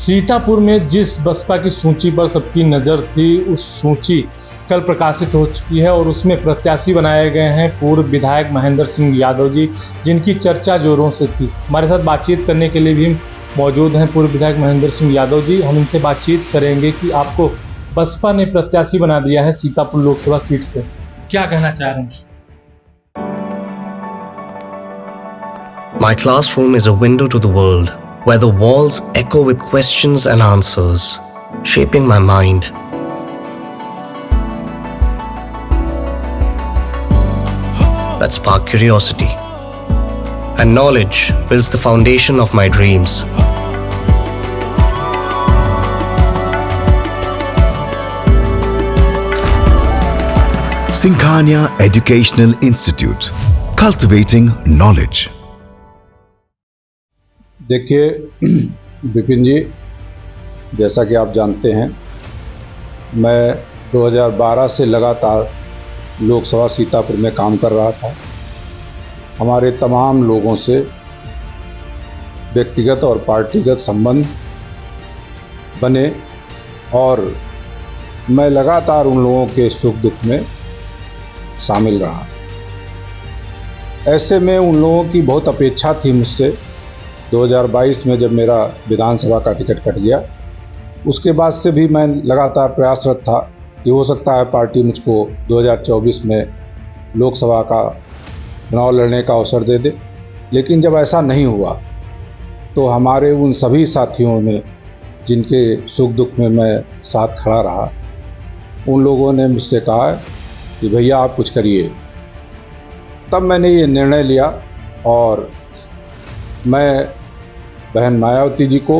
सीतापुर में जिस बसपा की सूची पर सबकी नज़र थी, उस सूची कल प्रकाशित हो चुकी है और उसमें प्रत्याशी बनाए गए हैं पूर्व विधायक महेंद्र सिंह यादव जी, जिनकी चर्चा जोरों से थी। हमारे साथ बातचीत करने के लिए भी मौजूद हैं पूर्व विधायक महेंद्र सिंह यादव जी। हम इनसे बातचीत करेंगे कि आपको बसपा ने प्रत्याशी बना दिया है सीतापुर लोकसभा सीट से, क्या कहना चाह रहे हैं? My classroom is a window to the world, where the walls echo with questions and answers, shaping my mind. That spark curiosity. And knowledge builds the foundation of my dreams. Singhania Educational Institute, cultivating knowledge. देखिए विपिन जी, जैसा कि आप जानते हैं, मैं 2012 से लगातार लोकसभा सीतापुर में काम कर रहा था। हमारे तमाम लोगों से व्यक्तिगत और पार्टीगत संबंध बने और मैं लगातार उन लोगों के सुख दुख में शामिल रहा। ऐसे में उन लोगों की बहुत अपेक्षा थी मुझसे। 2022 में जब मेरा विधानसभा का टिकट कट गया, उसके बाद से भी मैं लगातार प्रयासरत था कि हो सकता है पार्टी मुझको 2024 में लोकसभा का चुनाव लड़ने का अवसर दे दे। लेकिन जब ऐसा नहीं हुआ तो हमारे उन सभी साथियों में जिनके सुख दुख में मैं साथ खड़ा रहा, उन लोगों ने मुझसे कहा कि भैया आप कुछ करिए। तब मैंने ये निर्णय लिया और मैं बहन मायावती जी को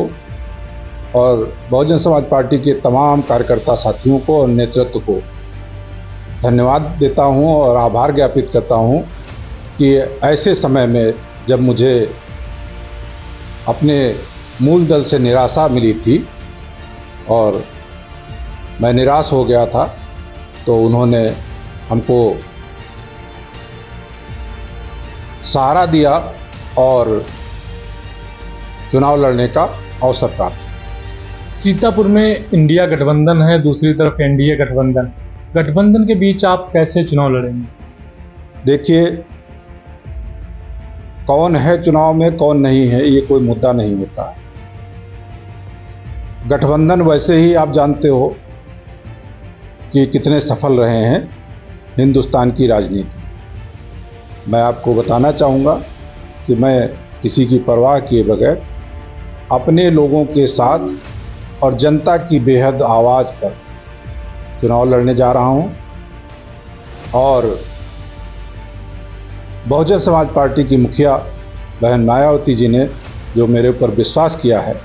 और बहुजन समाज पार्टी के तमाम कार्यकर्ता साथियों को और नेतृत्व को धन्यवाद देता हूं और आभार ज्ञापित करता हूं कि ऐसे समय में जब मुझे अपने मूल दल से निराशा मिली थी और मैं निराश हो गया था, तो उन्होंने हमको सहारा दिया और चुनाव लड़ने का अवसर प्राप्त। सीतापुर में इंडिया गठबंधन है, दूसरी तरफ एनडीए गठबंधन के बीच आप कैसे चुनाव लड़ेंगे? देखिए, कौन है चुनाव में कौन नहीं है, ये कोई मुद्दा नहीं होता है। गठबंधन वैसे ही आप जानते हो कि कितने सफल रहे हैं हिंदुस्तान की राजनीति। मैं आपको बताना चाहूँगा कि मैं किसी की परवाह किए बगैर अपने लोगों के साथ और जनता की बेहद आवाज़ पर चुनाव लड़ने जा रहा हूं और बहुजन समाज पार्टी की मुखिया बहन मायावती जी ने जो मेरे ऊपर विश्वास किया है,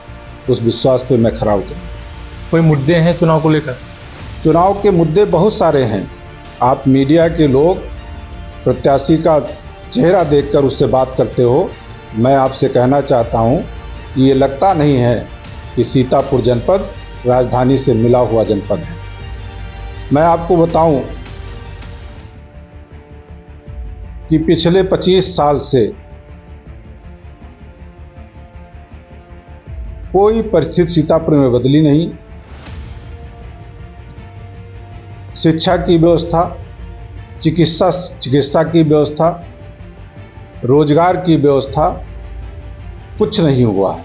उस विश्वास पे मैं खरा उतरूंगा। कोई मुद्दे हैं चुनाव को लेकर? चुनाव के मुद्दे बहुत सारे हैं। आप मीडिया के लोग प्रत्याशी का चेहरा देखकर उससे बात करते हो। मैं आपसे कहना चाहता हूं कि ये लगता नहीं है कि सीतापुर जनपद राजधानी से मिला हुआ जनपद है। मैं आपको बताऊं कि पिछले 25 साल से कोई परिस्थिति सीतापुर में बदली नहीं। शिक्षा की व्यवस्था, चिकित्सा की व्यवस्था, रोजगार की व्यवस्था, कुछ नहीं हुआ है।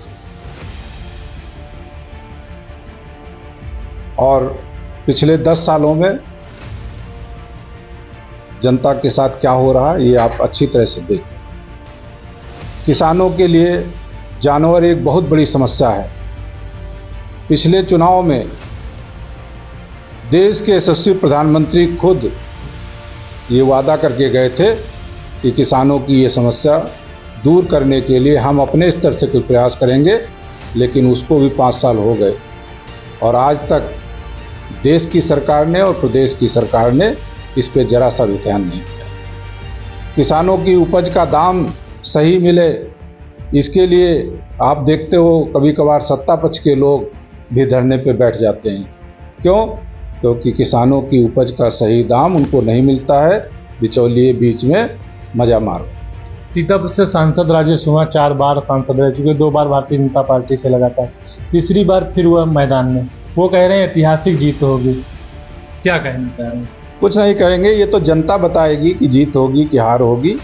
और पिछले 10 सालों में जनता के साथ क्या हो रहा है, ये आप अच्छी तरह से देखें। किसानों के लिए जानवर एक बहुत बड़ी समस्या है। पिछले चुनाव में देश के यशस्वी प्रधानमंत्री खुद ये वादा करके गए थे कि किसानों की ये समस्या दूर करने के लिए हम अपने स्तर से कुछ प्रयास करेंगे। लेकिन उसको भी 5 साल हो गए और आज तक देश की सरकार ने और प्रदेश की सरकार ने इस पे जरा सा भी ध्यान नहीं दिया। किसानों की उपज का दाम सही मिले, इसके लिए आप देखते हो कभी कभार सत्ता पक्ष के लोग भी धरने पे बैठ जाते हैं। क्यों? क्योंकि किसानों की उपज का सही दाम उनको नहीं मिलता है, बिचौलिए बीच में मजा मारो। सीतापुर से सांसद राजेश कुमार 4 बार सांसद रह चुके, 2 बार भारतीय जनता पार्टी से लगातार, तीसरी बार फिर वह मैदान में। वो कह रहे हैं ऐतिहासिक जीत होगी, क्या कहना चाह रहे हैं? कुछ नहीं कहेंगे, ये तो जनता बताएगी कि जीत होगी कि हार होगी,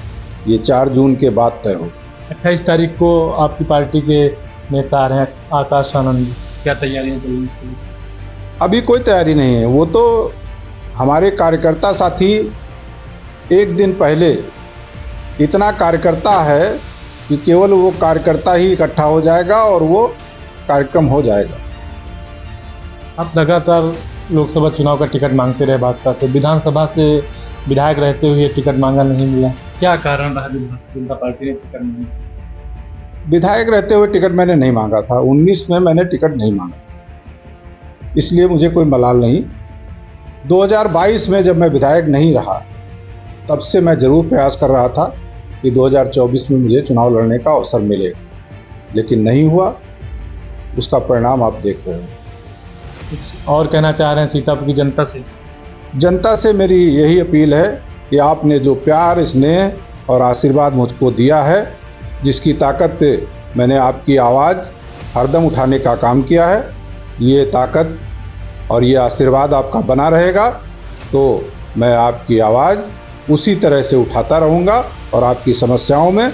ये 4 जून के बाद तय होगी। 28 तारीख को आपकी पार्टी के नेता आ रहे हैं आकाश आनंद, क्या तैयारियां चल रही हैं? अभी कोई तैयारी नहीं है, वो तो हमारे कार्यकर्ता साथी एक दिन पहले इतना कार्यकर्ता है कि केवल वो कार्यकर्ता ही इकट्ठा हो जाएगा और वो कार्यक्रम हो जाएगा। आप लगातार लोकसभा चुनाव का टिकट मांगते रहे भाजपा से, विधानसभा से विधायक रहते हुए टिकट मांगा नहीं मिला, क्या कारण रहा भारतीय जनता पार्टी ने टिकट नहीं? विधायक रहते हुए टिकट मैंने नहीं मांगा था, 19 में मैंने टिकट नहीं मांगा था, इसलिए मुझे कोई मलाल नहीं। 2022 में जब मैं विधायक नहीं रहा तब से मैं जरूर प्रयास कर रहा था कि 2024 में मुझे चुनाव लड़ने का अवसर मिलेगा, लेकिन नहीं हुआ। उसका परिणाम आप देख रहे हैं। कुछ और कहना चाह रहे हैं सीतापुर की जनता से? जनता से मेरी यही अपील है कि आपने जो प्यार, स्नेह और आशीर्वाद मुझको दिया है, जिसकी ताकत पे मैंने आपकी आवाज़ हरदम उठाने का काम किया है, ये ताकत और ये आशीर्वाद आपका बना रहेगा तो मैं आपकी आवाज़ उसी तरह से उठाता रहूँगा और आपकी समस्याओं में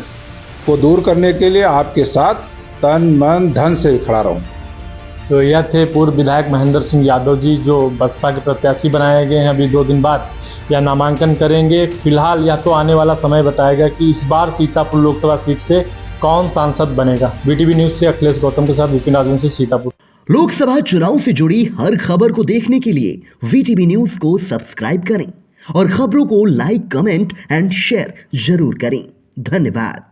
को दूर करने के लिए आपके साथ तन मन धन से खड़ा रहूँगा। तो यह थे पूर्व विधायक महेंद्र सिंह यादव जी, जो बसपा के प्रत्याशी बनाए गए हैं। अभी 2 दिन बाद या नामांकन करेंगे। फिलहाल या तो आने वाला समय बताएगा कि इस बार सीतापुर लोकसभा सीट से कौन सांसद बनेगा। बीटीवी न्यूज़ से अखिलेश गौतम के साथ विपिन राजवंशी, सीतापुर। लोकसभा चुनाव से जुड़ी हर खबर को देखने के लिए वीटीवी न्यूज़ को सब्सक्राइब करें और खबरों को लाइक, कमेंट एंड शेयर जरूर करें। धन्यवाद।